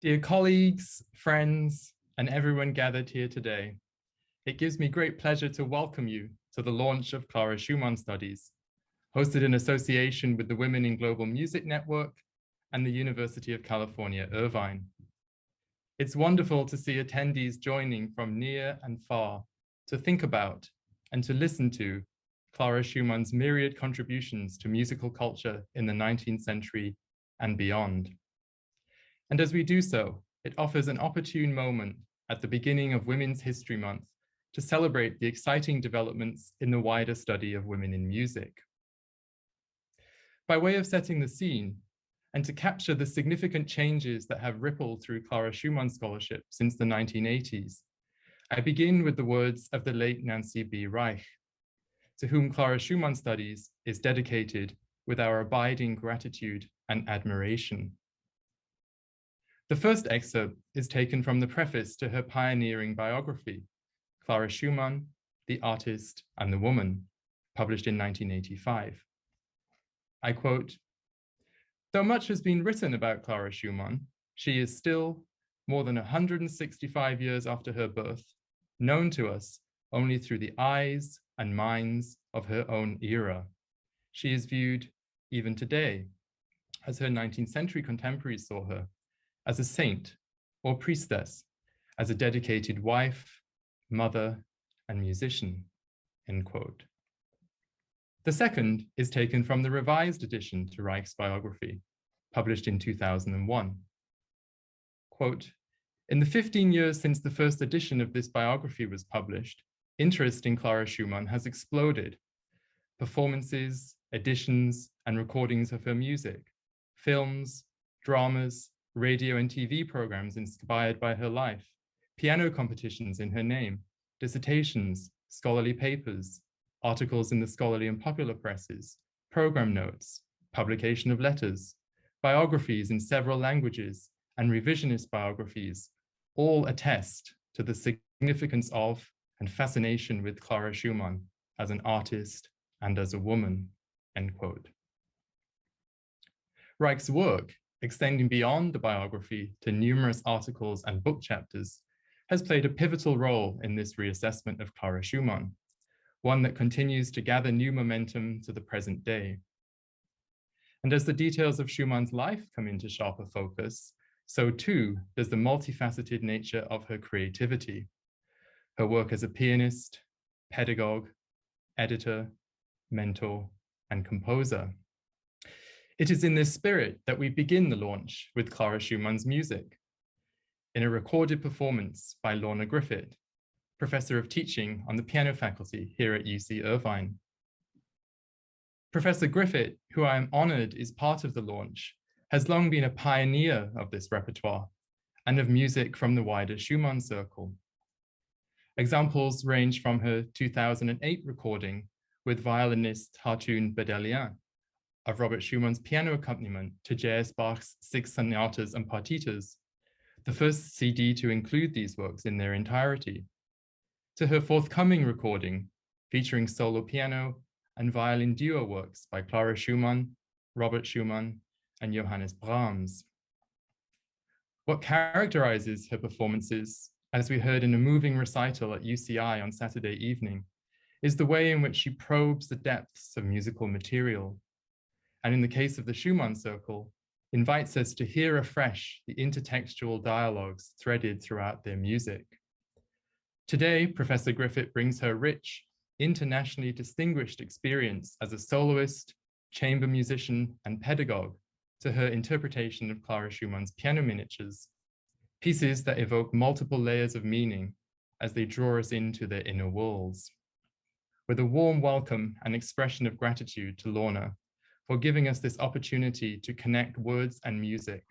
Dear colleagues, friends, and everyone gathered here today, it gives me great pleasure to welcome you to the launch of Clara Schumann Studies, hosted in association with the Women in Global Music Network and the University of California, Irvine. It's wonderful to see attendees joining from near and far to think about and to listen to Clara Schumann's myriad contributions to musical culture in the 19th century and beyond. And as we do so, it offers an opportune moment at the beginning of Women's History Month to celebrate the exciting developments in the wider study of women in music. By way of setting the scene, and to capture the significant changes that have rippled through Clara Schumann scholarship since the 1980s, I begin with the words of the late Nancy B. Reich, to whom Clara Schumann Studies is dedicated with our abiding gratitude and admiration. The first excerpt is taken from the preface to her pioneering biography, Clara Schumann, the Artist and the Woman, published in 1985. I quote, "Though much has been written about Clara Schumann, she is still, more than 165 years after her birth, known to us only through the eyes and minds of her own era. She is viewed, even today, as her 19th century contemporaries saw her, as a saint or priestess, as a dedicated wife, mother, and musician," end quote. The second is taken from the revised edition to Reich's biography, published in 2001. Quote, "In the 15 years since the first edition of this biography was published, interest in Clara Schumann has exploded. Performances, editions, and recordings of her music, films, dramas, radio and TV programs inspired by her life, piano competitions in her name, dissertations, scholarly papers, articles in the scholarly and popular presses, program notes, publication of letters, biographies in several languages, and revisionist biographies all attest to the significance of and fascination with Clara Schumann as an artist and as a woman," end quote. Reich's work, extending beyond the biography to numerous articles and book chapters, has played a pivotal role in this reassessment of Clara Schumann, one that continues to gather new momentum to the present day. And as the details of Schumann's life come into sharper focus, so too does the multifaceted nature of her creativity, her work as a pianist, pedagogue, editor, mentor, and composer. It is in this spirit that we begin the launch with Clara Schumann's music, in a recorded performance by Lorna Griffith, Professor of Teaching on the piano faculty here at UC Irvine. Professor Griffith, who I am honored is part of the launch, has long been a pioneer of this repertoire and of music from the wider Schumann circle. Examples range from her 2008 recording with violinist Hartoon Bedelian of Robert Schumann's piano accompaniment to J.S. Bach's 6 sonatas and partitas, the first CD to include these works in their entirety, to her forthcoming recording featuring solo piano and violin duo works by Clara Schumann, Robert Schumann, and Johannes Brahms. What characterizes her performances, as we heard in a moving recital at UCI on Saturday evening, is the way in which she probes the depths of musical material, and in the case of the Schumann Circle, invites us to hear afresh the intertextual dialogues threaded throughout their music. Today, Professor Griffith brings her rich, internationally distinguished experience as a soloist, chamber musician, and pedagogue to her interpretation of Clara Schumann's piano miniatures, pieces that evoke multiple layers of meaning as they draw us into their inner worlds. With a warm welcome and expression of gratitude to Lorna for giving us this opportunity to connect words and music,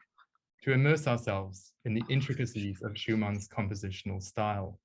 to immerse ourselves in the intricacies of Schumann's compositional style.